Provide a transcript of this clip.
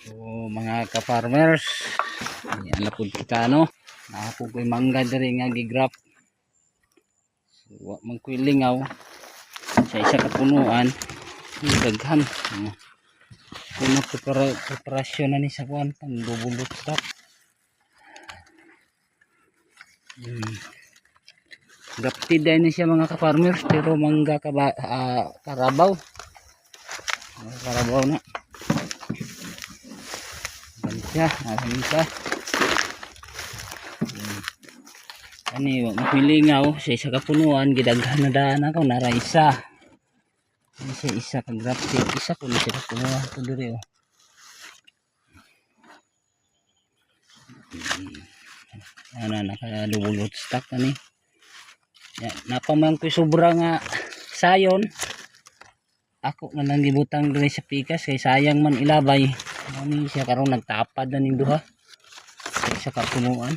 So mga ka-farmers, yan na po kita no. Nakapo ko yung mangga diri nga gigrap. So magkwilingaw sa isa ka punuan, daghan. Kuna preparasyon na ni sa kuan pang bubulot stock. Grafted din siya mga ka-farmers, pero mangga Karabaw. Karabaw na. Siya, siya. Ani magpilingaw sa isa ka punuan, gidaghan na daan ako nara isa. Isa ka grafted, isa ko ni siya punuan ko diri oh. Ana nakadubulot stock ani. Ya, napamang ko sobra nga sayon. Ako na lang gibutang diri sa pikas kay sayang man ilabay. Ani siya karon nagtapad na ning duha. Sa kapunuan.